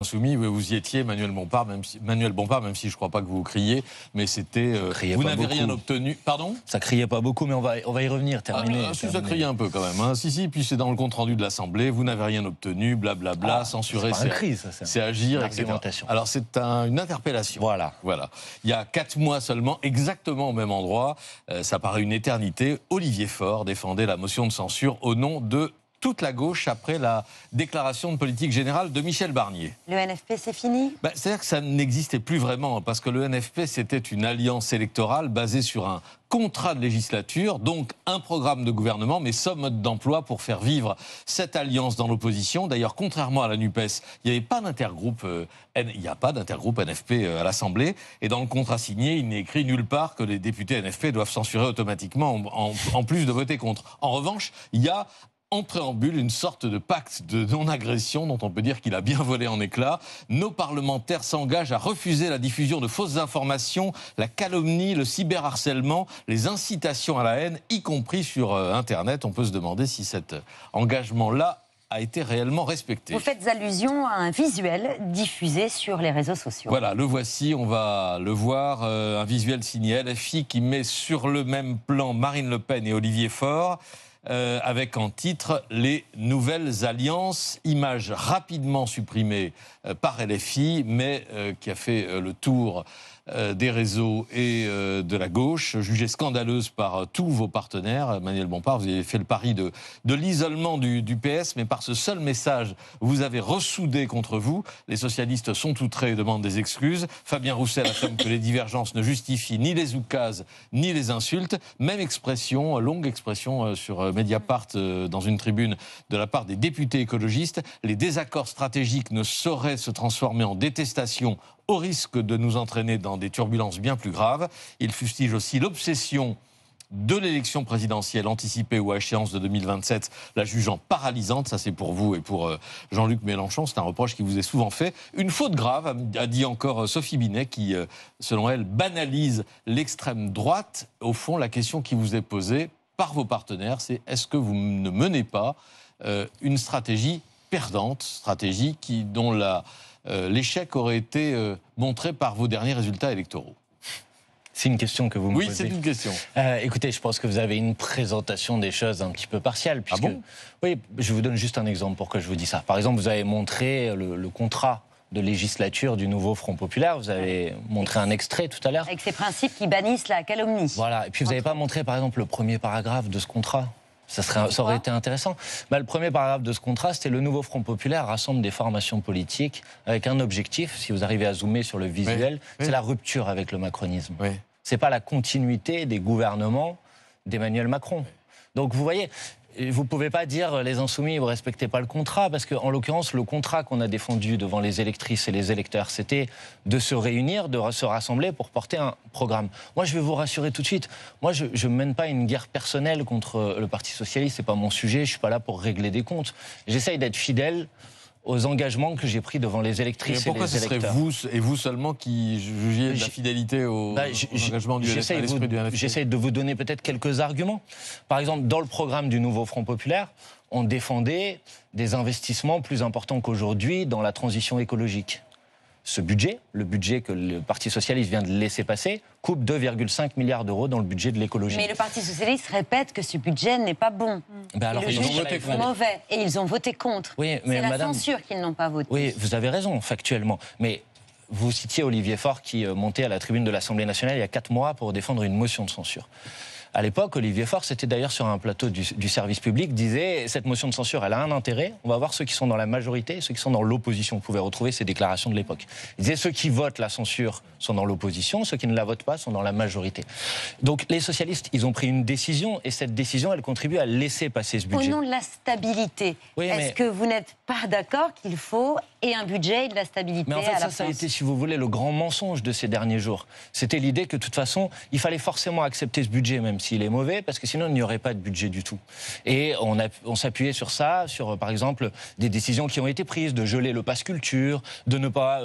Insoumis, vous y étiez, Manuel Bompard, même si je ne crois pas que vous criez, mais c'était... vous n'avez rien obtenu... Pardon ? Ça criait pas beaucoup, mais on va y revenir, terminer. Si, ça criait un peu quand même. Hein. Si, puis c'est dans le compte-rendu de l'Assemblée, vous n'avez rien obtenu, blablabla, censurer, c'est agir, etc. Alors c'est une interpellation. Voilà. Il y a 4 mois seulement, exactement au même endroit, ça paraît une éternité, Olivier Faure défendait la motion de censure au nom de toute la gauche après la déclaration de politique générale de Michel Barnier. Le NFP, c'est fini ? C'est-à-dire que ça n'existait plus vraiment, parce que le NFP, c'était une alliance électorale basée sur un contrat de législature, donc un programme de gouvernement, mais sans mode d'emploi pour faire vivre cette alliance dans l'opposition. D'ailleurs, contrairement à la NUPES, il n'y avait pas d'intergroupe, il n'y a pas d'intergroupe NFP à l'Assemblée, et dans le contrat signé, il n'est écrit nulle part que les députés NFP doivent censurer automatiquement, en plus de voter contre. En revanche, il y a en préambule, une sorte de pacte de non-agression dont on peut dire qu'il a bien volé en éclats. Nos parlementaires s'engagent à refuser la diffusion de fausses informations, la calomnie, le cyberharcèlement, les incitations à la haine, y compris sur Internet. On peut se demander si cet engagement-là a été réellement respecté. Vous faites allusion à un visuel diffusé sur les réseaux sociaux. Voilà, le voici, on va le voir, un visuel signé LFI qui met sur le même plan Marine Le Pen et Olivier Faure. Avec en titre « Les nouvelles alliances », image rapidement supprimée par LFI, mais qui a fait le tour des réseaux et de la gauche, jugée scandaleuse par tous vos partenaires. Manuel Bompard, vous avez fait le pari de l'isolement du PS, mais par ce seul message, vous avez ressoudé contre vous. Les socialistes sont outrés et demandent des excuses. Fabien Roussel affirme que les divergences ne justifient ni les oukases, ni les insultes. Même expression, longue expression sur Mediapart, dans une tribune de la part des députés écologistes. Les désaccords stratégiques ne sauraient se transformer en détestation au risque de nous entraîner dans des turbulences bien plus graves. Il fustige aussi l'obsession de l'élection présidentielle anticipée ou à échéance de 2027, la jugeant paralysante. Ça, c'est pour vous et pour Jean-Luc Mélenchon. C'est un reproche qui vous est souvent fait. Une faute grave, a dit encore Sophie Binet, qui, selon elle, banalise l'extrême droite. Au fond, la question qui vous est posée par vos partenaires, c'est est-ce que vous ne menez pas une stratégie perdante, stratégie dont l'échec aurait été montré par vos derniers résultats électoraux? C'est une question que vous me posez. Oui, c'est une question. Écoutez, je pense que vous avez une présentation des choses un petit peu partielle. Ah bon ? Oui, je vous donne juste un exemple pour que je vous dise ça. Par exemple, vous avez montré le contrat de législature du nouveau Front Populaire. Vous avez montré un extrait tout à l'heure. Avec ces principes qui bannissent la calomnie. Voilà, et puis vous n'avez pas montré, par exemple, le premier paragraphe de ce contrat. Ça aurait été intéressant. Le premier paragraphe de ce contrat, c'était le nouveau Front Populaire rassemble des formations politiques avec un objectif, si vous arrivez à zoomer sur le visuel, c'est la rupture avec le macronisme. C'est pas la continuité des gouvernements d'Emmanuel Macron. Donc vous voyez, vous ne pouvez pas dire les insoumis, vous ne respectez pas le contrat, parce qu'en l'occurrence, le contrat qu'on a défendu devant les électrices et les électeurs, c'était de se réunir, de se rassembler pour porter un programme. Moi, je vais vous rassurer tout de suite. Moi, je ne mène pas une guerre personnelle contre le Parti socialiste, ce n'est pas mon sujet, je ne suis pas là pour régler des comptes. J'essaye d'être fidèle aux engagements que j'ai pris devant les électrices et les électeurs. Pourquoi ce serait vous et vous seulement qui jugiez de la fidélité aux engagements du NFP? J'essaie de vous donner peut-être quelques arguments. Par exemple, dans le programme du nouveau Front Populaire, on défendait des investissements plus importants qu'aujourd'hui dans la transition écologique. Ce budget, le budget que le Parti socialiste vient de laisser passer, coupe 2,5 milliards d'euros dans le budget de l'écologie. Mais le Parti socialiste répète que ce budget n'est pas bon. Alors, ils ont voté contre. Mauvais. Et ils ont voté contre. Oui, mais c'est la censure qu'ils n'ont pas voté. Oui, vous avez raison, factuellement. Mais vous citiez Olivier Faure qui montait à la tribune de l'Assemblée nationale il y a 4 mois pour défendre une motion de censure. À l'époque, Olivier Faure, c'était d'ailleurs sur un plateau du service public, disait cette motion de censure, elle a un intérêt. On va voir ceux qui sont dans la majorité et ceux qui sont dans l'opposition. Vous pouvez retrouver ces déclarations de l'époque. Il disait ceux qui votent la censure sont dans l'opposition, ceux qui ne la votent pas sont dans la majorité. Donc les socialistes, ils ont pris une décision et cette décision, elle contribue à laisser passer ce budget. Au nom de la stabilité, est-ce que vous n'êtes pas d'accord qu'il faut et un budget et de la stabilité? Mais en fait, ça a été, si vous voulez, le grand mensonge de ces derniers jours. C'était l'idée que, de toute façon, il fallait forcément accepter ce budget, même s'il est mauvais, parce que sinon, il n'y aurait pas de budget du tout. Et on s'appuyait sur ça, sur, par exemple, des décisions qui ont été prises, de geler le pass culture, de ne pas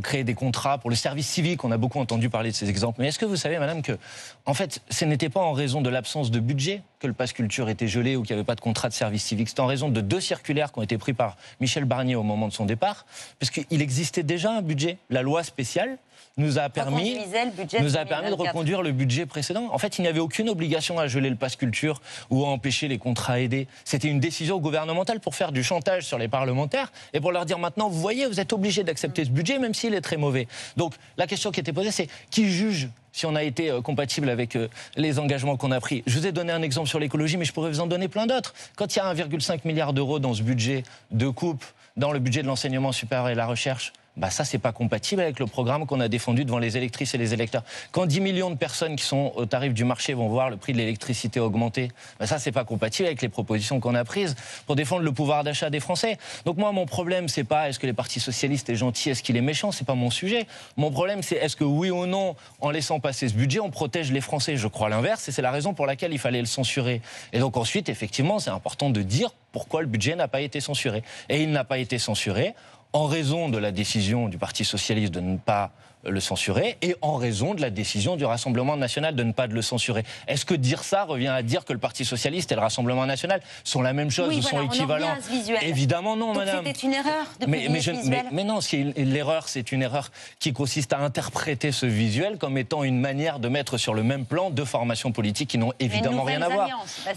créer des contrats pour le service civique. On a beaucoup entendu parler de ces exemples. Mais est-ce que vous savez, madame, que, en fait, ce n'était pas en raison de l'absence de budget que le pass culture était gelé ou qu'il n'y avait pas de contrat de service civique. C'est en raison de 2 circulaires qui ont été prises par Michel Barnier au moment de son départ, parce qu'il existait déjà un budget. La loi spéciale nous a permis de reconduire le budget précédent. En fait, il n'y avait aucune obligation à geler le pass culture ou à empêcher les contrats aidés. C'était une décision gouvernementale pour faire du chantage sur les parlementaires et pour leur dire maintenant, vous voyez, vous êtes obligés d'accepter ce budget, même s'il est très mauvais. Donc, la question qui était posée, c'est qui juge si on a été compatible avec les engagements qu'on a pris. Je vous ai donné un exemple sur l'écologie, mais je pourrais vous en donner plein d'autres. Quand il y a 1,5 milliard d'euros dans ce budget de coupe, dans le budget de l'enseignement supérieur et la recherche, ça, c'est pas compatible avec le programme qu'on a défendu devant les électrices et les électeurs. Quand 10 millions de personnes qui sont au tarif du marché vont voir le prix de l'électricité augmenter, ça, c'est pas compatible avec les propositions qu'on a prises pour défendre le pouvoir d'achat des Français. Donc moi, mon problème, c'est pas est-ce que les partis socialistes est gentil, est-ce qu'il est méchant, c'est pas mon sujet. Mon problème, c'est est-ce que oui ou non, en laissant passer ce budget, on protège les Français. Je crois l'inverse, et c'est la raison pour laquelle il fallait le censurer. Et donc ensuite, effectivement, c'est important de dire pourquoi le budget n'a pas été censuré. Et il n'a pas été censuré en raison de la décision du Parti socialiste de ne pas le censurer et en raison de la décision du Rassemblement national de ne pas le censurer. Est-ce que dire ça revient à dire que le Parti socialiste et le Rassemblement national sont la même chose ou sont équivalents? Évidemment non, donc madame. C'était une erreur de mais non, l'erreur, c'est une erreur qui consiste à interpréter ce visuel comme étant une manière de mettre sur le même plan 2 formations politiques qui n'ont évidemment rien à voir.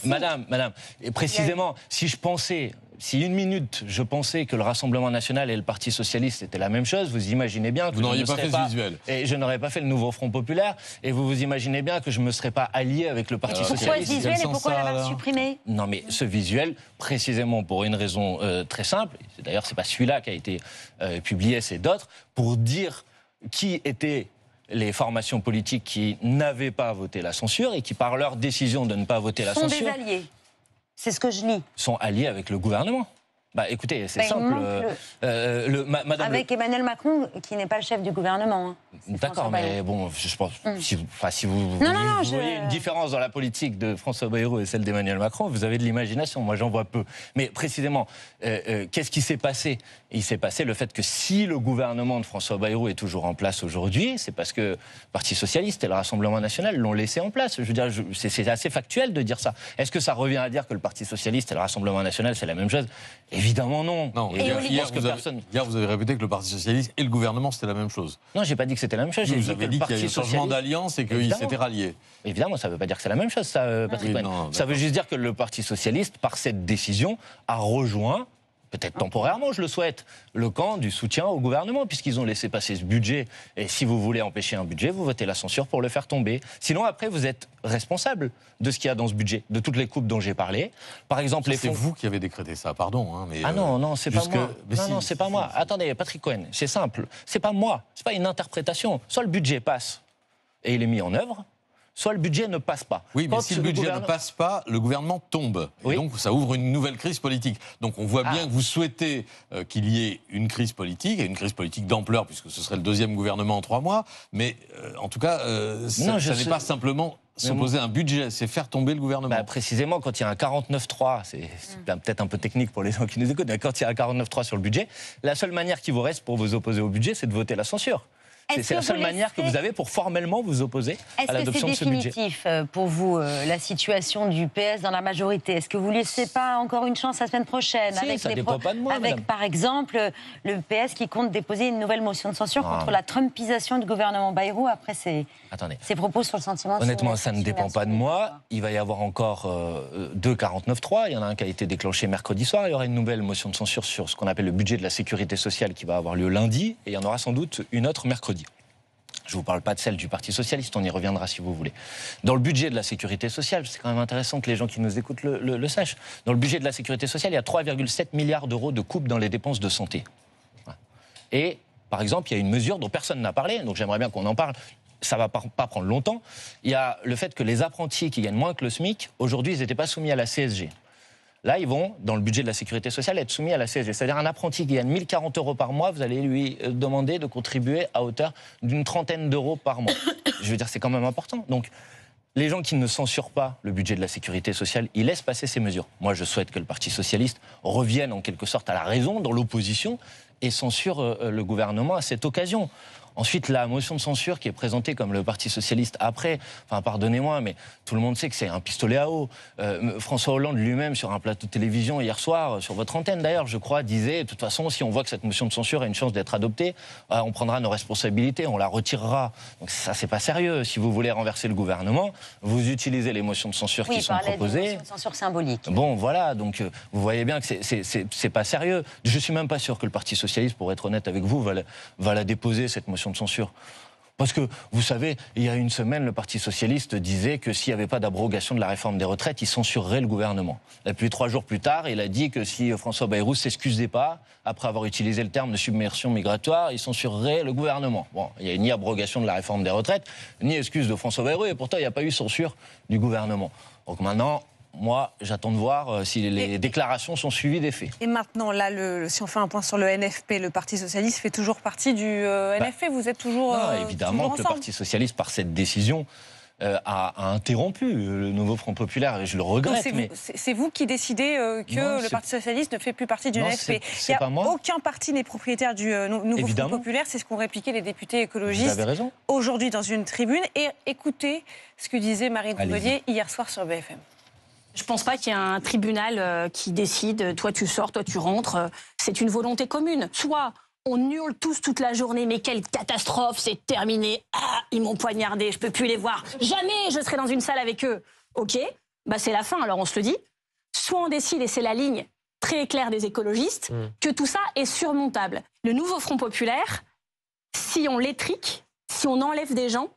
Madame, et précisément, si une minute, je pensais que le Rassemblement national et le Parti socialiste étaient la même chose, vous imaginez bien que vous n'auriez pas fait ce visuel. Et je n'aurais pas fait le nouveau Front populaire. Et vous imaginez bien que je ne me serais pas allié avec le Parti socialiste. Pourquoi ce visuel et pourquoi l'avoir supprimé? Non, mais ce visuel, précisément pour une raison très simple, d'ailleurs, ce n'est pas celui-là qui a été publié, c'est d'autres, pour dire qui étaient les formations politiques qui n'avaient pas voté la censure et qui, par leur décision de ne pas voter la censure... sont des alliés. C'est ce que je lis. Sont alliés avec le gouvernement. Écoutez, c'est simple. Avec Emmanuel Macron, qui n'est pas le chef du gouvernement. Hein. D'accord, mais bon, je pense, si vous voyez une différence dans la politique de François Bayrou et celle d'Emmanuel Macron, vous avez de l'imagination. Moi, j'en vois peu. Mais précisément, qu'est-ce qui s'est passé? Il s'est passé le fait que si le gouvernement de François Bayrou est toujours en place aujourd'hui, c'est parce que le Parti socialiste et le Rassemblement national l'ont laissé en place. Je veux dire, c'est assez factuel de dire ça. Est-ce que ça revient à dire que le Parti socialiste et le Rassemblement national, c'est la même chose? Évidemment non. Hier, vous avez répété que le Parti socialiste et le gouvernement, c'était la même chose. Non, j'ai pas dit que c'était la même chose. Vous avez dit qu'il y a eu un changement d'alliance et qu'ils s'étaient ralliés. Évidemment, ça ne veut pas dire que c'est la même chose, ça, Patrick Cohen. Ça veut juste dire que le Parti socialiste, par cette décision, a rejoint, peut-être temporairement, je le souhaite, le camp du soutien au gouvernement, puisqu'ils ont laissé passer ce budget. Et si vous voulez empêcher un budget, vous votez la censure pour le faire tomber. Sinon, après, vous êtes responsable de ce qu'il y a dans ce budget, de toutes les coupes dont j'ai parlé. Par exemple, c'est vous qui avez décrété ça, pardon. Mais non, c'est pas moi. Non, c'est pas moi. Attendez, Patrick Cohen, c'est simple. C'est pas moi. C'est pas une interprétation. Soit le budget passe et il est mis en œuvre, soit le budget ne passe pas. Oui, mais si le budget ne passe pas, le gouvernement tombe. Et donc, ça ouvre une nouvelle crise politique. Donc, on voit bien que vous souhaitez qu'il y ait une crise politique, et une crise politique d'ampleur, puisque ce serait le 2e gouvernement en 3 mois. Mais, en tout cas, ça n'est pas simplement s'opposer à un budget, c'est faire tomber le gouvernement. Précisément, quand il y a un 49-3, c'est peut-être un peu technique pour les gens qui nous écoutent, mais quand il y a un 49-3 sur le budget, la seule manière qui vous reste pour vous opposer au budget, c'est de voter la censure. C'est la seule manière que vous avez pour formellement vous opposer à l'adoption de ce budget. Est-ce que c'est définitif pour vous, la situation du PS dans la majorité? Est-ce que vous ne laissez pas encore une chance la semaine prochaine? Si, ça dépend pas de moi, avec, par exemple, le PS qui compte déposer une nouvelle motion de censure contre la trumpisation du gouvernement Bayrou après ses propos sur le sentiment de honnêtement, ça ne dépend pas de moi. Il va y avoir encore 2 49.3. Il y en a un qui a été déclenché mercredi soir. Il y aura une nouvelle motion de censure sur ce qu'on appelle le budget de la sécurité sociale qui va avoir lieu lundi. Et il y en aura sans doute une autre mercredi. Je ne vous parle pas de celle du Parti socialiste, on y reviendra si vous voulez. Dans le budget de la sécurité sociale, c'est quand même intéressant que les gens qui nous écoutent le sachent. Dans le budget de la sécurité sociale, il y a 3,7 milliards d'euros de coupes dans les dépenses de santé. Et, par exemple, il y a une mesure dont personne n'a parlé, donc j'aimerais bien qu'on en parle. Ça ne va pas prendre longtemps. Il y a le fait que les apprentis qui gagnent moins que le SMIC, aujourd'hui, ils n'étaient pas soumis à la CSG. Là, ils vont, dans le budget de la sécurité sociale, être soumis à la CSG. C'est-à-dire un apprenti qui gagne 1 040 € par mois, vous allez lui demander de contribuer à hauteur d'une trentaine d'euros par mois. Je veux dire, c'est quand même important. Donc, les gens qui ne censurent pas le budget de la sécurité sociale, ils laissent passer ces mesures. Moi, je souhaite que le Parti socialiste revienne en quelque sorte à la raison dans l'opposition et censure le gouvernement à cette occasion. Ensuite, la motion de censure qui est présentée comme le Parti socialiste après, enfin pardonnez-moi, mais tout le monde sait que c'est un pistolet à eau. François Hollande lui-même, sur un plateau de télévision hier soir, sur votre antenne d'ailleurs, je crois, disait, de toute façon, si on voit que cette motion de censure a une chance d'être adoptée, on prendra nos responsabilités, on la retirera. Donc ça, c'est pas sérieux. Si vous voulez renverser le gouvernement, vous utilisez les motions de censure qui sont proposées. Oui, motions de censure symbolique. Bon, voilà, donc vous voyez bien que c'est pas sérieux. Je suis même pas sûr que le Parti socialiste, pour être honnête avec vous, va la déposer, cette motion de censure. Parce que, vous savez, il y a une semaine, le Parti socialiste disait que s'il n'y avait pas d'abrogation de la réforme des retraites, il censurerait le gouvernement. Et puis 3 jours plus tard, il a dit que si François Bayrou ne s'excusait pas, après avoir utilisé le terme de submersion migratoire, il censurerait le gouvernement. Bon, il n'y a ni abrogation de la réforme des retraites, ni excuse de François Bayrou, et pourtant il n'y a pas eu censure du gouvernement. Donc maintenant... Moi, j'attends de voir si les déclarations sont suivies des faits. Et maintenant, là, si on fait un point sur le NFP, le Parti socialiste fait toujours partie du NFP. Vous êtes toujours non, évidemment toujours que le Parti socialiste, par cette décision, a interrompu le nouveau Front populaire, et je le regrette. C'est vous qui décidez que le Parti socialiste ne fait plus partie du NFP. C'est pas moi. Aucun parti n'est propriétaire du nouveau Front populaire. C'est ce qu'ont répliqué les députés écologistes. Vous avez raison. Aujourd'hui dans une tribune. Et écoutez ce que disait Marine Tondelier hier soir sur BFM. Je ne pense pas qu'il y ait un tribunal qui décide, toi tu sors, toi tu rentres. C'est une volonté commune. Soit on hurle tous toute la journée, mais quelle catastrophe, c'est terminé. Ah, ils m'ont poignardé, je ne peux plus les voir. Jamais je serai dans une salle avec eux. Ok, bah c'est la fin, alors on se le dit. Soit on décide, et c'est la ligne très claire des écologistes, que tout ça est surmontable. Le nouveau Front populaire, si on l'étrique, si on enlève des gens,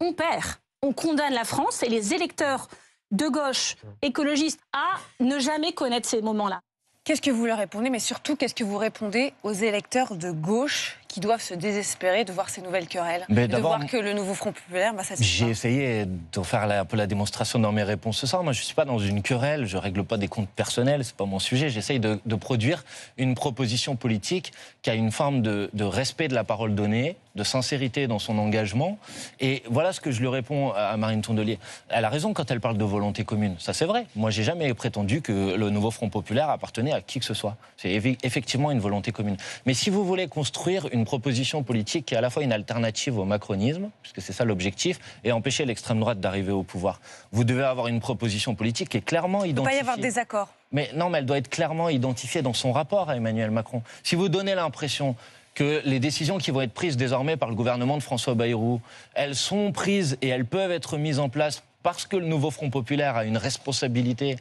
on perd. On condamne la France et les électeurs de gauche, écologistes, à ne jamais connaître ces moments-là. Qu'est-ce que vous leur répondez, mais surtout, qu'est-ce que vous répondez aux électeurs de gauche qui doivent se désespérer de voir ces nouvelles querelles, de voir que le nouveau Front populaire, ça suffit. J'ai essayé de faire un peu la démonstration dans mes réponses ce soir. Moi, je ne suis pas dans une querelle, je ne règle pas des comptes personnels, ce n'est pas mon sujet. J'essaye de produire une proposition politique qui a une forme de respect de la parole donnée, de sincérité dans son engagement. Et voilà ce que je lui réponds à Marine Tondelier. Elle a raison quand elle parle de volonté commune. Ça, c'est vrai. Moi, j'ai jamais prétendu que le nouveau Front populaire appartenait à qui que ce soit. C'est effectivement une volonté commune. Mais si vous voulez construire une proposition politique qui est à la fois une alternative au macronisme, puisque c'est ça l'objectif, et empêcher l'extrême droite d'arriver au pouvoir, vous devez avoir une proposition politique qui est clairement identifiée. Il ne peut pas y avoir de désaccord. Mais non, mais elle doit être clairement identifiée dans son rapport à Emmanuel Macron. Si vous donnez l'impression que les décisions qui vont être prises désormais par le gouvernement de François Bayrou, elles sont prises et elles peuvent être mises en place parce que le nouveau Front populaire a une responsabilité,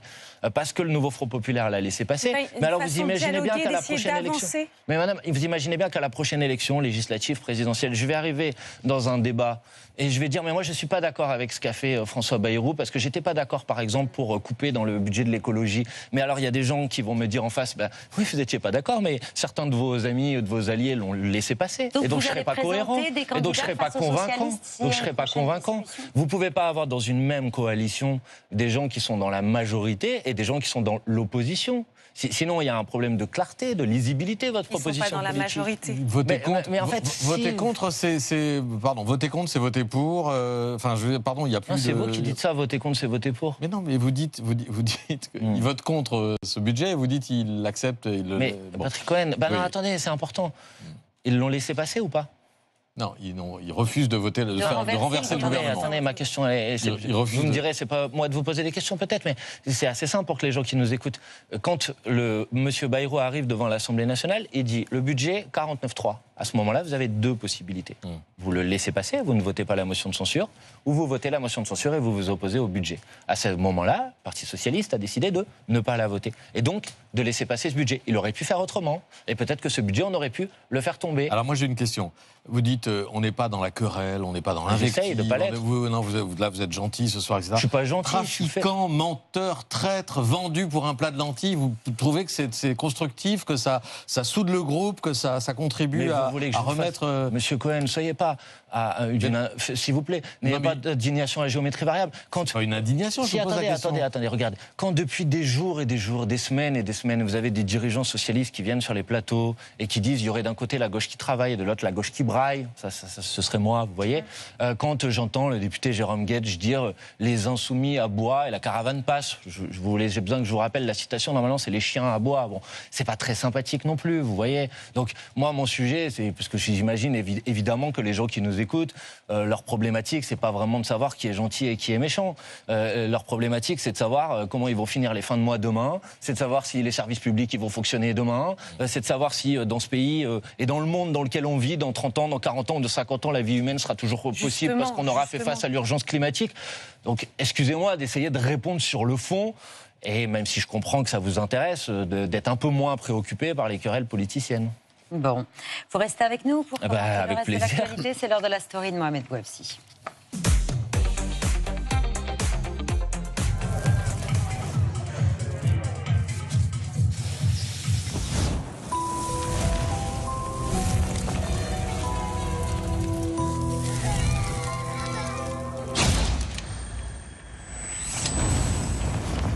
parce que le nouveau Front populaire l'a laissé passer. Mais alors vous imaginez bien qu'à la prochaine élection... Mais madame, vous imaginez bien qu'à la prochaine élection législative, présidentielle, je vais arriver dans un débat et je vais dire, mais moi je ne suis pas d'accord avec ce qu'a fait François Bayrou, parce que je n'étais pas d'accord, par exemple, pour couper dans le budget de l'écologie. Mais alors il y a des gens qui vont me dire en face, oui, vous n'étiez pas d'accord, mais certains de vos amis, de vos alliés l'ont laissé passer. Donc et donc je ne serai pas cohérent. Et donc je ne serai pas convaincant. Donc je ne serai pas convaincant. Vous ne pouvez pas avoir dans une même coalition des gens qui sont dans la majorité et des gens qui sont dans l'opposition. Sinon, il y a un problème de clarté, de lisibilité, votre proposition politique. Ils ne sont pas dans la majorité. Mais en fait, voter contre, voter contre, c'est voter pour. Il y a plus. C'est vous qui dites ça. Voter contre, c'est voter pour. Mais non, mais vous dites qu'il vote contre ce budget. Et vous dites qu'il l'accepte. Mais Patrick Cohen, non, attendez, c'est important. Ils l'ont laissé passer ou pas? Non, ils refusent de voter, de renverser le gouvernement. Attendez, ma question est... Vous me direz, c'est pas moi de vous poser des questions peut-être, mais c'est assez simple pour que les gens qui nous écoutent. Quand monsieur Bayrou arrive devant l'Assemblée nationale, il dit le budget 49.3. À ce moment-là, vous avez deux possibilités. Vous le laissez passer, vous ne votez pas la motion de censure, ou vous votez la motion de censure et vous vous opposez au budget. À ce moment-là, le Parti socialiste a décidé de ne pas la voter. Et donc, de laisser passer ce budget. Il aurait pu faire autrement. Et peut-être que ce budget, on aurait pu le faire tomber. Alors moi, j'ai une question. Vous dites, on n'est pas dans la querelle, on n'est pas dans l'invective. J'essaye de pas l'être. Là, vous êtes gentil ce soir, etc. Je suis pas gentil. Trafiquant, menteur, traître, vendu pour un plat de lentilles. Vous trouvez que c'est constructif, que ça soude le groupe, que ça contribue à voulez que je remettre... Monsieur Cohen, soyez pas... S'il vous plaît, n'ayez pas d'indignation à géométrie variable. C'est pas une indignation, je vous pose la question. Attendez, regardez. Quand depuis des jours et des jours, des semaines et des semaines, vous avez des dirigeants socialistes qui viennent sur les plateaux et qui disent il y aurait d'un côté la gauche qui travaille et de l'autre la gauche qui braille, ce serait moi, vous voyez. Quand j'entends le député Jérôme Guedj dire les insoumis aboient et la caravane passe, j'ai besoin que je vous rappelle la citation, normalement c'est les chiens aboient. Bon, c'est pas très sympathique non plus, vous voyez. Donc moi, mon sujet, c'est parce que j'imagine évidemment que les gens qui nous écoutent, leur problématique, c'est pas vraiment de savoir qui est gentil et qui est méchant. Leur problématique, c'est de savoir comment ils vont finir les fins de mois demain, c'est de savoir si les services publics ils vont fonctionner demain, c'est de savoir si dans ce pays et dans le monde dans lequel on vit, dans 30 ans, dans 40 ans, de 50 ans, la vie humaine sera toujours possible parce qu'on aura fait face à l'urgence climatique. Donc, excusez-moi d'essayer de répondre sur le fond, et même si je comprends que ça vous intéresse, d'être un peu moins préoccupé par les querelles politiciennes. Bon, vous restez avec nous pour commenter le reste de plaisir. l'actualité. C'est l'heure de la story de Mohamed Bouafsi.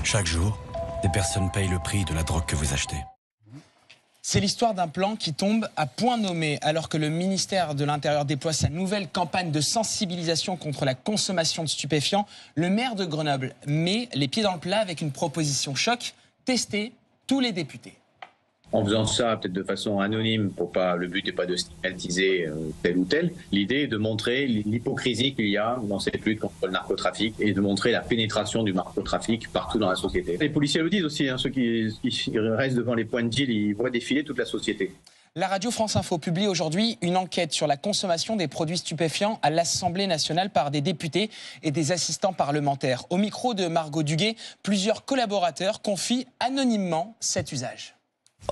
Chaque jour, des personnes payent le prix de la drogue que vous achetez. C'est l'histoire d'un plan qui tombe à point nommé. Alors que le ministère de l'Intérieur déploie sa nouvelle campagne de sensibilisation contre la consommation de stupéfiants, le maire de Grenoble met les pieds dans le plat avec une proposition choc, tester tous les députés. En faisant ça peut-être de façon anonyme, le but n'est pas de stigmatiser tel ou tel. L'idée est de montrer l'hypocrisie qu'il y a dans cette lutte contre le narcotrafic et de montrer la pénétration du narcotrafic partout dans la société. Les policiers le disent aussi, ceux qui restent devant les points de deal, ils voient défiler toute la société. La radio France Info publie aujourd'hui une enquête sur la consommation des produits stupéfiants à l'Assemblée nationale par des députés et des assistants parlementaires. Au micro de Margot Duguay, plusieurs collaborateurs confient anonymement cet usage.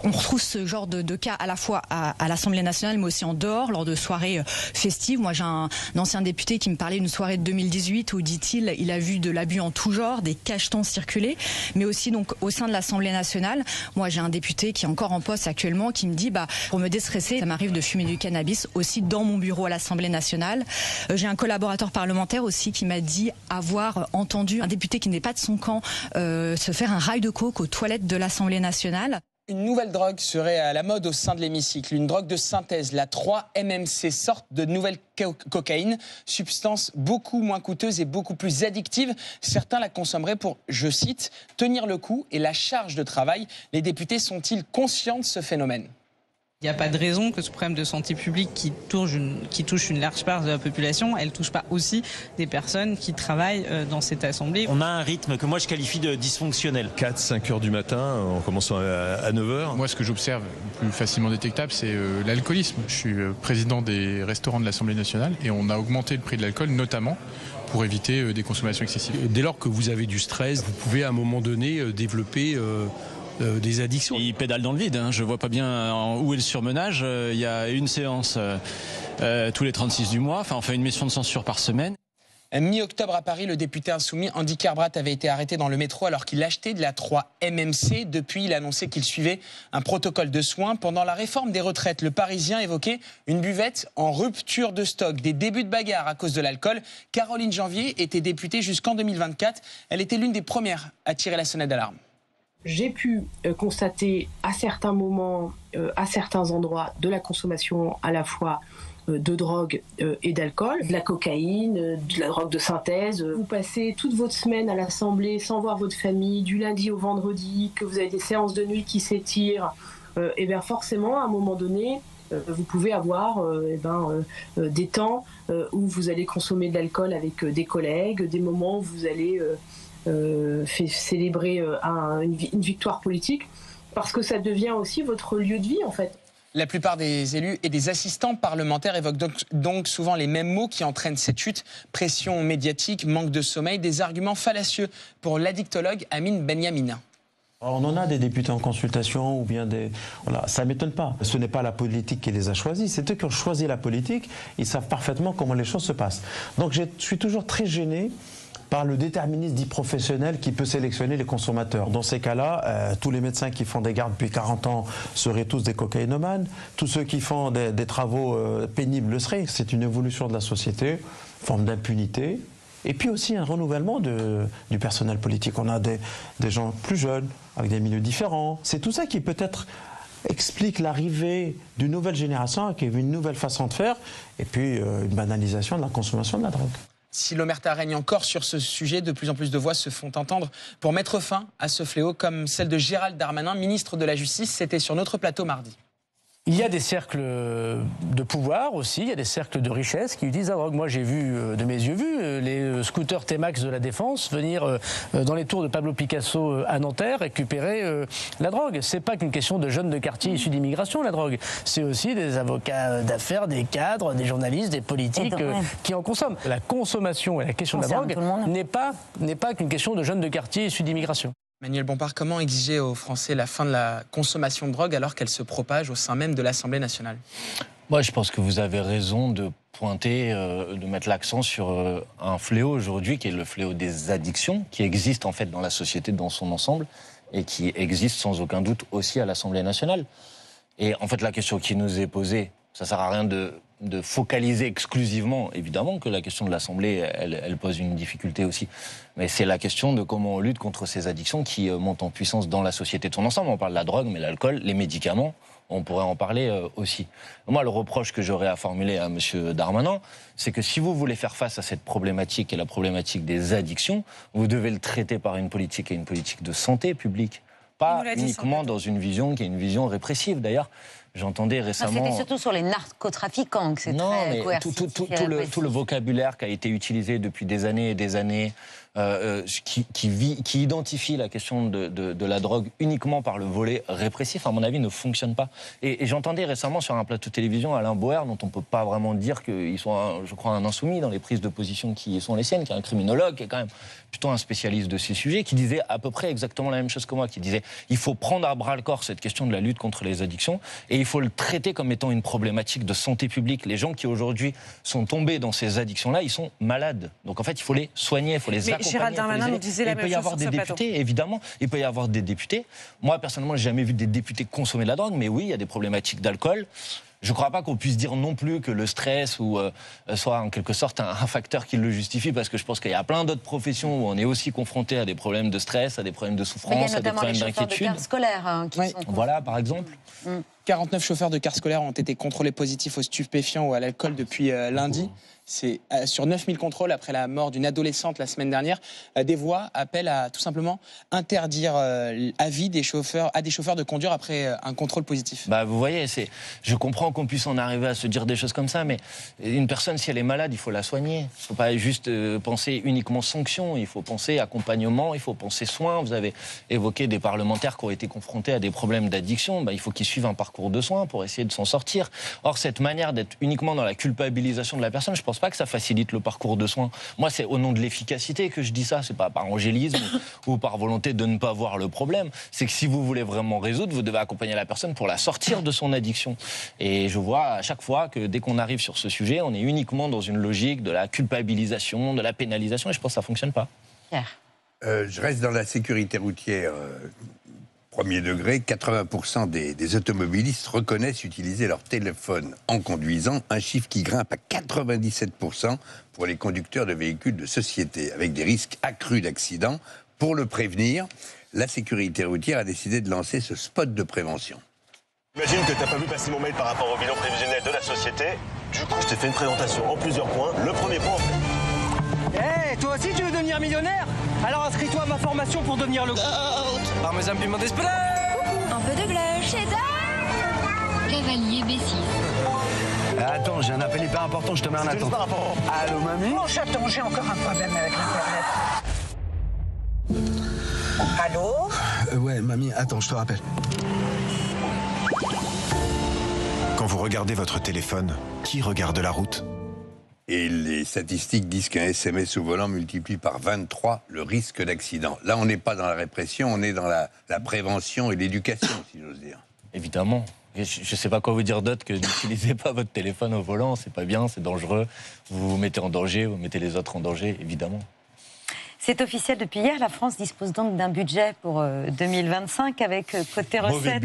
On retrouve ce genre de cas à la fois à l'Assemblée nationale, mais aussi en dehors, lors de soirées festives. Moi, j'ai un ancien député qui me parlait d'une soirée de 2018 où, dit-il, il a vu de l'abus en tout genre, des cachetons circuler, mais aussi donc au sein de l'Assemblée nationale. Moi, j'ai un député qui est encore en poste actuellement qui me dit, pour me déstresser, ça m'arrive de fumer du cannabis aussi dans mon bureau à l'Assemblée nationale. J'ai un collaborateur parlementaire aussi qui m'a dit avoir entendu un député qui n'est pas de son camp se faire un rail de coke aux toilettes de l'Assemblée nationale. Une nouvelle drogue serait à la mode au sein de l'hémicycle. Une drogue de synthèse, la 3-MMC, sorte de nouvelle cocaïne, substance beaucoup moins coûteuse et beaucoup plus addictive. Certains la consommeraient pour, je cite, tenir le coup et la charge de travail. Les députés sont-ils conscients de ce phénomène ? Il n'y a pas de raison que ce problème de santé publique qui touche une large part de la population, elle ne touche pas aussi des personnes qui travaillent dans cette assemblée. On a un rythme que moi je qualifie de dysfonctionnel. 4-5 heures du matin, en commençant à 9 heures. Moi, ce que j'observe plus facilement détectable, c'est l'alcoolisme. Je suis président des restaurants de l'Assemblée nationale et on a augmenté le prix de l'alcool, notamment pour éviter des consommations excessives. Dès lors que vous avez du stress, vous pouvez à un moment donné développer... des addictions. Il pédale dans le vide, je vois pas bien où est le surmenage. Il y a une séance tous les 36 du mois, on fait une mission de censure par semaine. Mi-octobre à Paris, le député insoumis Andy Kerbrat avait été arrêté dans le métro alors qu'il achetait de la 3-MMC. Depuis, il a annoncé qu'il suivait un protocole de soins. Pendant la réforme des retraites, le Parisien évoquait une buvette en rupture de stock, des débuts de bagarre à cause de l'alcool. Caroline Janvier était députée jusqu'en 2024. Elle était l'une des premières à tirer la sonnette d'alarme. J'ai pu constater à certains moments, à certains endroits, de la consommation à la fois de drogue et d'alcool, de la cocaïne, de la drogue de synthèse. Vous passez toute votre semaine à l'Assemblée sans voir votre famille, du lundi au vendredi, que vous avez des séances de nuit qui s'étirent, et bien forcément, à un moment donné, vous pouvez avoir des temps où vous allez consommer de l'alcool avec des collègues, des moments où vous allez... célébrer une victoire politique, parce que ça devient aussi votre lieu de vie en fait. La plupart des élus et des assistants parlementaires évoquent donc souvent les mêmes mots qui entraînent cette chute. Pression médiatique, manque de sommeil, des arguments fallacieux pour l'addictologue Amine Benyamina. On en a des députés en consultation ou bien des... Voilà, ça ne m'étonne pas. Ce n'est pas la politique qui les a choisis, c'est eux qui ont choisi la politique. Ils savent parfaitement comment les choses se passent. Donc je suis toujours très gêné par le déterminisme dit professionnel qui peut sélectionner les consommateurs. Dans ces cas-là, tous les médecins qui font des gardes depuis 40 ans seraient tous des cocaïnomanes. Tous ceux qui font des travaux pénibles le seraient. C'est une évolution de la société, forme d'impunité. Et puis aussi un renouvellement du personnel politique. On a des gens plus jeunes, avec des milieux différents. C'est tout ça qui peut-être explique l'arrivée d'une nouvelle génération avec une nouvelle façon de faire et puis une banalisation de la consommation de la drogue. Si l'omerta règne encore sur ce sujet, de plus en plus de voix se font entendre pour mettre fin à ce fléau, comme celle de Gérald Darmanin, ministre de la Justice. C'était sur notre plateau mardi. Il y a des cercles de pouvoir aussi, il y a des cercles de richesse qui utilisent la drogue. Moi, j'ai vu, de mes yeux vus, les scooters T-Max de la Défense venir dans les tours de Pablo Picasso à Nanterre récupérer la drogue. C'est pas qu'une question de jeunes de quartier issus d'immigration, la drogue. C'est aussi des avocats d'affaires, des cadres, des journalistes, des politiques qui en consomment. La consommation et la question de la drogue n'est pas qu'une question de jeunes de quartier issus d'immigration. Manuel Bompard, comment exiger aux Français la fin de la consommation de drogue alors qu'elle se propage au sein même de l'Assemblée nationale? Moi, je pense que vous avez raison de pointer, de mettre l'accent sur un fléau aujourd'hui, qui est le fléau des addictions, qui existe en fait dans la société dans son ensemble et qui existe sans aucun doute aussi à l'Assemblée nationale. Et en fait, la question qui nous est posée, ça ne sert à rien de focaliser exclusivement, évidemment que la question de l'Assemblée, elle pose une difficulté aussi. Mais c'est la question de comment on lutte contre ces addictions qui montent en puissance dans la société de son ensemble. On parle de la drogue, mais l'alcool, les médicaments, on pourrait en parler aussi. Moi, le reproche que j'aurais à formuler à M. Darmanin, c'est que si vous voulez faire face à cette problématique et la problématique des addictions, vous devez le traiter par une politique et une politique de santé publique. Pas uniquement dans une vision qui est une vision répressive, d'ailleurs. J'entendais récemment... C'était surtout sur les narcotrafiquants que c'est très coercitif. Tout le vocabulaire qui a été utilisé depuis des années et des années, qui identifie la question de la drogue uniquement par le volet répressif, à mon avis, ne fonctionne pas. Et j'entendais récemment sur un plateau de télévision Alain Boer, dont on ne peut pas vraiment dire qu'ils sont, je crois, un insoumis dans les prises de position qui sont les siennes, qui est un criminologue, qui est quand même plutôt un spécialiste de ces sujets, qui disait à peu près exactement la même chose que moi, qui disait il faut prendre à bras-le-corps cette question de la lutte contre les addictions et il faut le traiter comme étant une problématique de santé publique. Les gens qui aujourd'hui sont tombés dans ces addictions-là, ils sont malades. Donc en fait, il faut les soigner, il faut les accompagner. Gérald Darmanin nous disait la même chose. Il peut y avoir des députés, évidemment. Il peut y avoir des députés. Moi, personnellement, j'ai jamais vu des députés consommer de la drogue, mais oui, il y a des problématiques d'alcool. Je ne crois pas qu'on puisse dire non plus que le stress soit en quelque sorte un facteur qui le justifie, parce que je pense qu'il y a plein d'autres professions où on est aussi confronté à des problèmes de stress, à des problèmes de souffrance, à des problèmes d'inquiétude. Il y a notamment les chauffeurs de cars scolaires qui sont... Voilà, par exemple. 49 chauffeurs de cars scolaires ont été contrôlés positifs aux stupéfiants ou à l'alcool depuis lundi. C'est sur 9000 contrôles après la mort d'une adolescente la semaine dernière. Des voix appellent à tout simplement interdire à vie des chauffeurs de conduire après un contrôle positif. Bah, vous voyez, je comprends qu'on puisse en arriver à se dire des choses comme ça, mais une personne, si elle est malade, il faut la soigner. Il ne faut pas juste penser uniquement sanction, il faut penser accompagnement, il faut penser soins. Vous avez évoqué des parlementaires qui ont été confrontés à des problèmes d'addiction. Bah, il faut qu'ils suivent un parcours de soins pour essayer de s'en sortir. Or, cette manière d'être uniquement dans la culpabilisation de la personne, je pense pas que ça facilite le parcours de soins. Moi, c'est au nom de l'efficacité que je dis ça. C'est pas par angélisme ou par volonté de ne pas voir le problème. C'est que si vous voulez vraiment résoudre, vous devez accompagner la personne pour la sortir de son addiction. Et je vois à chaque fois que dès qu'on arrive sur ce sujet, on est uniquement dans une logique de la culpabilisation, de la pénalisation, et je pense que ça fonctionne pas. Pierre. Je reste dans la sécurité routière. Premier degré, 80% des automobilistes reconnaissent utiliser leur téléphone en conduisant, un chiffre qui grimpe à 97% pour les conducteurs de véhicules de société, avec des risques accrus d'accidents. Pour le prévenir, la sécurité routière a décidé de lancer ce spot de prévention. J'imagine que tu n'as pas vu passer mon mail par rapport au bilan prévisionnel de la société. Du coup, je t'ai fait une présentation en plusieurs points. Le premier point... Hey, toi aussi tu veux devenir millionnaire? Alors inscris-toi à ma formation pour devenir le... Parmesan piment d'Espelette. Un peu de blush. Cheddar. Cavalier B6. Attends, j'ai un appel hyper important, je te mets en attente. Allô, mamie? Mon chaton, j'ai encore un problème avec Internet. Allô? Ouais, mamie, attends, je te rappelle. Quand vous regardez votre téléphone, qui regarde la route? Et les statistiques disent qu'un SMS au volant multiplie par 23 le risque d'accident. Là, on n'est pas dans la répression, on est dans la prévention et l'éducation, si j'ose dire. Évidemment. Je ne sais pas quoi vous dire d'autre que n'utilisez pas votre téléphone au volant, c'est pas bien, c'est dangereux. Vous vous mettez en danger, vous mettez les autres en danger, évidemment. C'est officiel depuis hier, la France dispose donc d'un budget pour 2025 avec côté recettes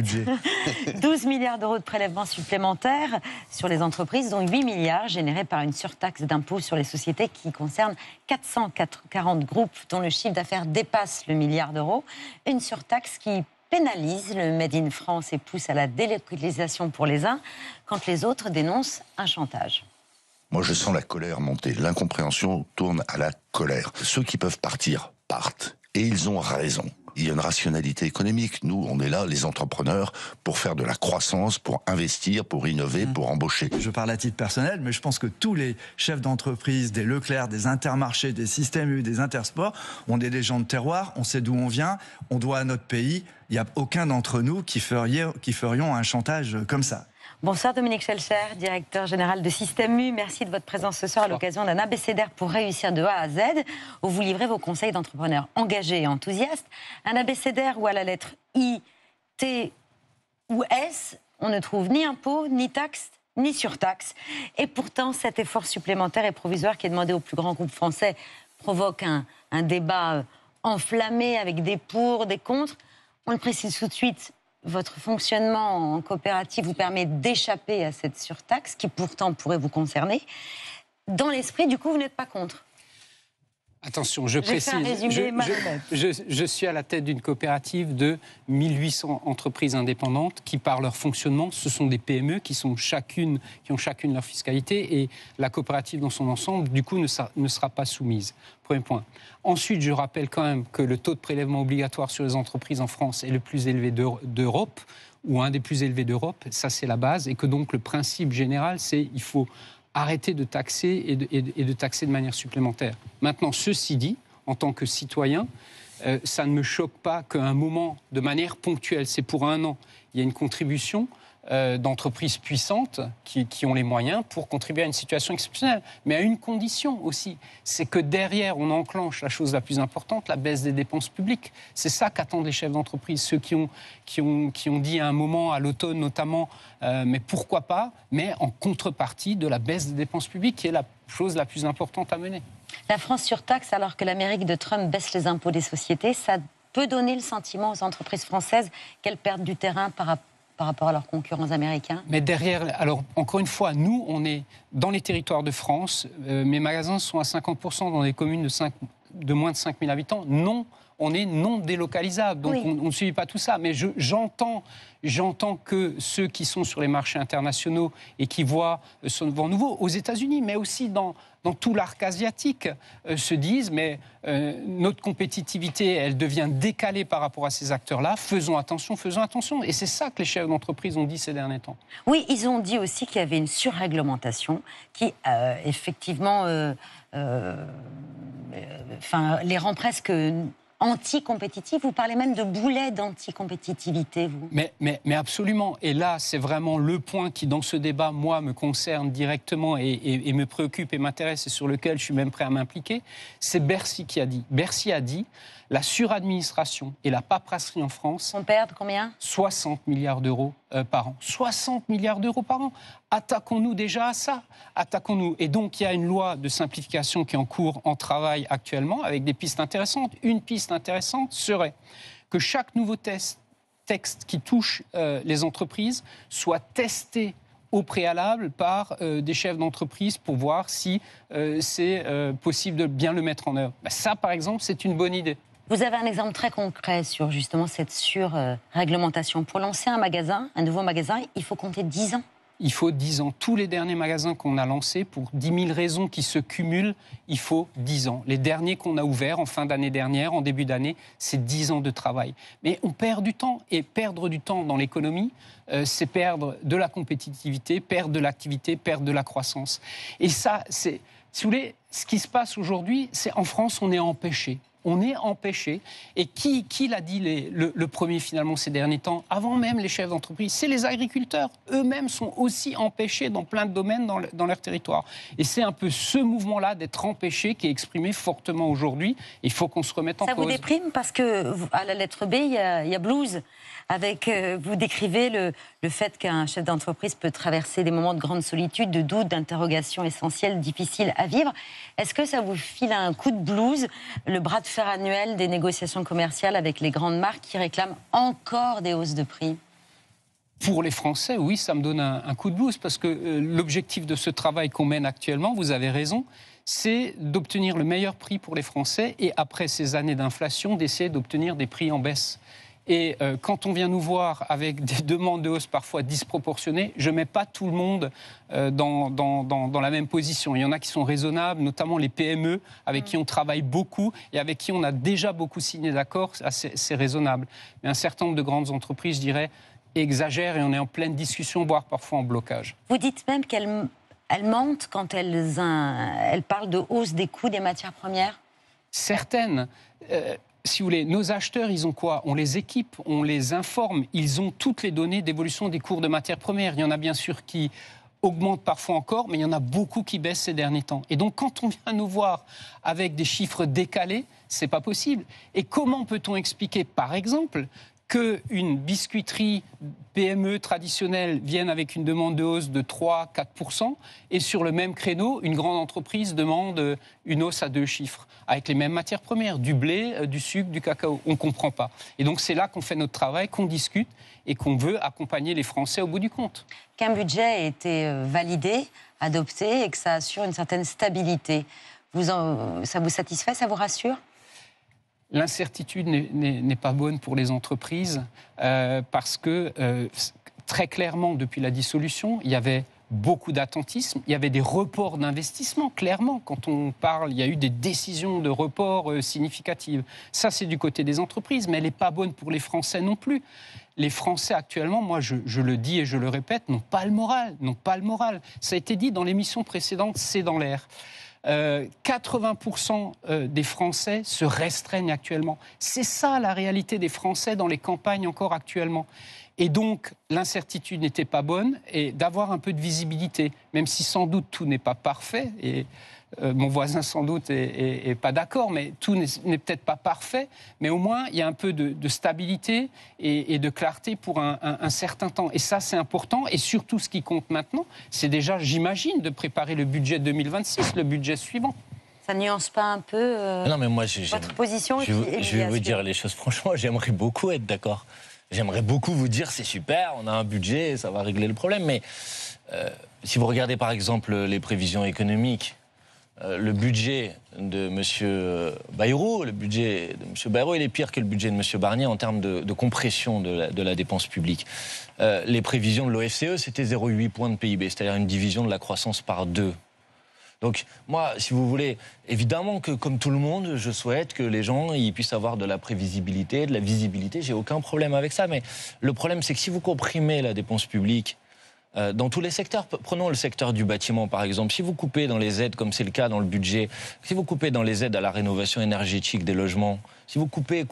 12 milliards d'euros de prélèvements supplémentaires sur les entreprises, dont 8 milliards générés par une surtaxe d'impôt sur les sociétés qui concerne 440 groupes dont le chiffre d'affaires dépasse le milliard d'euros. Une surtaxe qui pénalise le Made in France et pousse à la délocalisation pour les uns, quand les autres dénoncent un chantage. Moi, je sens la colère monter. L'incompréhension tourne à la colère. Ceux qui peuvent partir, partent. Et ils ont raison. Il y a une rationalité économique. Nous, on est là, les entrepreneurs, pour faire de la croissance, pour investir, pour innover, pour embaucher. Je parle à titre personnel, mais je pense que tous les chefs d'entreprise, des Leclerc, des Intermarchés, des Système U, des Intersports, on est des gens de terroir, on sait d'où on vient, on doit à notre pays. Il n'y a aucun d'entre nous qui ferions un chantage comme ça. Bonsoir Dominique Schelcher, directeur général de Système U. Merci de votre présence ce soir à l'occasion d'un abécédaire pour réussir de A à Z, où vous livrez vos conseils d'entrepreneurs engagés et enthousiastes. Un abécédaire où à la lettre I, T ou S, on ne trouve ni impôt, ni taxe, ni surtaxe. Et pourtant, cet effort supplémentaire et provisoire qui est demandé aux plus grands groupes français provoque un débat enflammé avec des pour, des contre. On le précise tout de suite. Votre fonctionnement en coopérative vous permet d'échapper à cette surtaxe qui pourtant pourrait vous concerner. Dans l'esprit, du coup, vous n'êtes pas contre. Attention, je précise, je suis à la tête d'une coopérative de 1800 entreprises indépendantes qui, par leur fonctionnement, ce sont des PME qui ont chacune leur fiscalité et la coopérative dans son ensemble, du coup, ne sera pas soumise. Premier point. Ensuite, je rappelle quand même que le taux de prélèvement obligatoire sur les entreprises en France est le plus élevé d'Europe, ou un des plus élevés d'Europe, ça c'est la base, et que donc le principe général, c'est qu'il faut arrêter de taxer et de taxer de manière supplémentaire. Maintenant, ceci dit, en tant que citoyen, ça ne me choque pas qu'à un moment, de manière ponctuelle, c'est pour un an, il y a une contribution d'entreprises puissantes qui ont les moyens pour contribuer à une situation exceptionnelle. Mais à une condition aussi, c'est que derrière, on enclenche la chose la plus importante, la baisse des dépenses publiques. C'est ça qu'attendent les chefs d'entreprise, ceux qui ont dit à un moment, à l'automne notamment, mais pourquoi pas, mais en contrepartie de la baisse des dépenses publiques, qui est la chose la plus importante à mener. La France surtaxe alors que l'Amérique de Trump baisse les impôts des sociétés, ça peut donner le sentiment aux entreprises françaises qu'elles perdent du terrain par rapport à leurs concurrents américains. Mais derrière, alors encore une fois, nous, on est dans les territoires de France. Mes magasins sont à 50% dans des communes de moins de 5000 habitants. Non, on est non délocalisable. Donc on ne subit pas tout ça. Mais j'entends que ceux qui sont sur les marchés internationaux et qui voient ce vent nouveau aux États-Unis, mais aussi dans tout l'arc asiatique, se disent mais notre compétitivité, elle devient décalée par rapport à ces acteurs-là. Faisons attention. Et c'est ça que les chefs d'entreprise ont dit ces derniers temps. Oui, ils ont dit aussi qu'il y avait une surréglementation qui, effectivement, les rend presque anti-compétitif. Vous parlez même de boulet d'anti-compétitivité, vous. Mais absolument. Et là, c'est vraiment le point qui, dans ce débat, moi, me concerne directement et me préoccupe et m'intéresse et sur lequel je suis même prêt à m'impliquer. C'est Bercy qui a dit. Bercy a dit la suradministration et la paperasserie en France... On perd combien ? 60 milliards d'euros par an. 60 milliards d'euros par an. Attaquons-nous déjà à ça. Attaquons-nous. Et donc, il y a une loi de simplification qui est en cours, en travail actuellement, avec des pistes intéressantes. Une piste intéressante serait que chaque nouveau texte qui touche les entreprises soit testé au préalable par des chefs d'entreprise pour voir si c'est possible de bien le mettre en œuvre. Ça, par exemple, c'est une bonne idée. Vous avez un exemple très concret sur justement cette surréglementation. Pour lancer un nouveau magasin, il faut compter 10 ans. Il faut 10 ans. Tous les derniers magasins qu'on a lancés, pour 10 000 raisons qui se cumulent, il faut 10 ans. Les derniers qu'on a ouverts en fin d'année dernière, en début d'année, c'est 10 ans de travail. Mais on perd du temps. Et perdre du temps dans l'économie, c'est perdre de la compétitivité, perdre de l'activité, perdre de la croissance. Et ça, c'est, si vous voulez, ce qui se passe aujourd'hui, c'est en France, on est empêché. On est empêché. Et qui l'a dit le premier, finalement, ces derniers temps, avant même les chefs d'entreprise? C'est les agriculteurs. Eux-mêmes sont aussi empêchés dans plein de domaines dans leur territoire. Et c'est un peu ce mouvement-là d'être empêché qui est exprimé fortement aujourd'hui. Il faut qu'on se remette en cause. Ça vous déprime parce que, à la lettre B, il y a blues. Vous décrivez le fait qu'un chef d'entreprise peut traverser des moments de grande solitude, de doute, d'interrogations essentielles, difficiles à vivre. Est-ce que ça vous file un coup de blues, le bras de fer annuel des négociations commerciales avec les grandes marques qui réclament encore des hausses de prix ? Pour les Français, oui, ça me donne un coup de blues parce que l'objectif de ce travail qu'on mène actuellement, vous avez raison, c'est d'obtenir le meilleur prix pour les Français et après ces années d'inflation, d'essayer d'obtenir des prix en baisse. Et quand on vient nous voir avec des demandes de hausse parfois disproportionnées, je ne mets pas tout le monde dans la même position. Il y en a qui sont raisonnables, notamment les PME, avec qui on travaille beaucoup et avec qui on a déjà beaucoup signé d'accords, c'est raisonnable. Mais un certain nombre de grandes entreprises, je dirais, exagèrent et on est en pleine discussion, voire parfois en blocage. Vous dites même qu'elles mentent quand elles parlent de hausse des coûts des matières premières ? Certaines. Si vous voulez, nos acheteurs, ils ont quoi? On les équipe, on les informe, ils ont toutes les données d'évolution des cours de matières premières. Il y en a bien sûr qui augmentent parfois encore, mais il y en a beaucoup qui baissent ces derniers temps. Et donc, quand on vient nous voir avec des chiffres décalés, c'est pas possible. Et comment peut-on expliquer, par exemple, qu'une biscuiterie PME traditionnelle vienne avec une demande de hausse de 3-4% et sur le même créneau, une grande entreprise demande une hausse à 2 chiffres, avec les mêmes matières premières, du blé, du sucre, du cacao. On ne comprend pas. Et donc c'est là qu'on fait notre travail, qu'on discute et qu'on veut accompagner les Français au bout du compte. Qu'un budget ait été validé, adopté et que ça assure une certaine stabilité, ça vous satisfait, ça vous rassure ? L'incertitude n'est pas bonne pour les entreprises parce que très clairement, depuis la dissolution, il y avait beaucoup d'attentisme, il y avait des reports d'investissement, clairement. Quand on parle, il y a eu des décisions de report significatives. Ça, c'est du côté des entreprises, mais elle n'est pas bonne pour les Français non plus. Les Français, actuellement, moi, je le dis et je le répète, n'ont pas le moral, Ça a été dit dans l'émission précédente, c'est dans l'air. 80% des Français se restreignent actuellement. C'est ça la réalité des Français dans les campagnes encore actuellement. Et donc, l'incertitude n'était pas bonne et d'avoir un peu de visibilité, même si sans doute tout n'est pas parfait, et mon voisin sans doute est pas d'accord, mais tout n'est peut-être pas parfait, mais au moins il y a un peu de stabilité et de clarté pour un certain temps. Et ça, c'est important. Et surtout, ce qui compte maintenant, c'est déjà, j'imagine, de préparer le budget 2026, le budget suivant. Ça nuance pas un peu non, mais moi, votre position? Je vais vous dire les choses franchement, j'aimerais beaucoup être d'accord. J'aimerais beaucoup vous dire c'est super, on a un budget, ça va régler le problème. Mais si vous regardez par exemple les prévisions économiques, le budget de M. Bayrou, il est pire que le budget de M. Barnier en termes de compression de la dépense publique. Les prévisions de l'OFCE, c'était 0,8 points de PIB, c'est-à-dire une division de la croissance par 2. Donc moi, si vous voulez, évidemment que comme tout le monde, je souhaite que les gens ils puissent avoir de la prévisibilité, de la visibilité, j'ai aucun problème avec ça. Mais le problème, c'est que si vous comprimez la dépense publique, dans tous les secteurs, prenons le secteur du bâtiment par exemple, si vous coupez dans les aides comme c'est le cas dans le budget, si vous coupez dans les aides à la rénovation énergétique des logements, si vous coupez,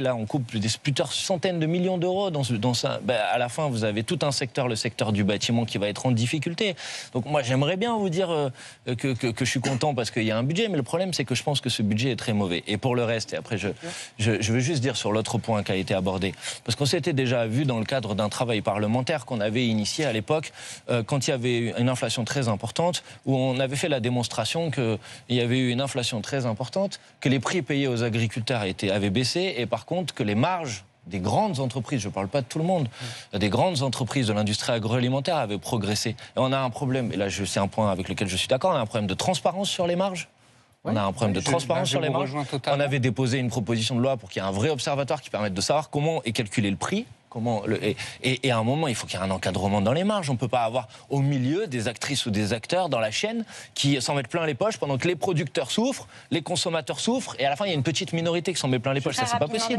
là on coupe plusieurs centaines de millions d'euros dans ça, à la fin vous avez tout un secteur, le secteur du bâtiment qui va être en difficulté. Donc moi j'aimerais bien vous dire que je suis content parce qu'il y a un budget, mais le problème c'est que je pense que ce budget est très mauvais. Et pour le reste, et après je veux juste dire sur l'autre point qui a été abordé, parce qu'on s'était déjà vu dans le cadre d'un travail parlementaire qu'on avait initié à l'époque, quand il y avait une inflation très importante, où on avait fait la démonstration qu'il y avait eu une inflation très importante, que les prix payés aux agriculteurs avaient baissé, et par contre que les marges des grandes entreprises, je ne parle pas de tout le monde, des grandes entreprises de l'industrie agroalimentaire avaient progressé. Et on a un problème, et là c'est un point avec lequel je suis d'accord, on a un problème de transparence sur les marges. On a un problème de transparence sur les marges. On avait déposé une proposition de loi pour qu'il y ait un vrai observatoire qui permette de savoir comment est calculé le prix. Et à un moment, il faut qu'il y ait un encadrement dans les marges. On ne peut pas avoir au milieu des actrices ou des acteurs dans la chaîne qui s'en mettent plein les poches pendant que les producteurs souffrent, les consommateurs souffrent, et à la fin, il y a une petite minorité qui s'en met plein les poches. Ça, c'est pas possible.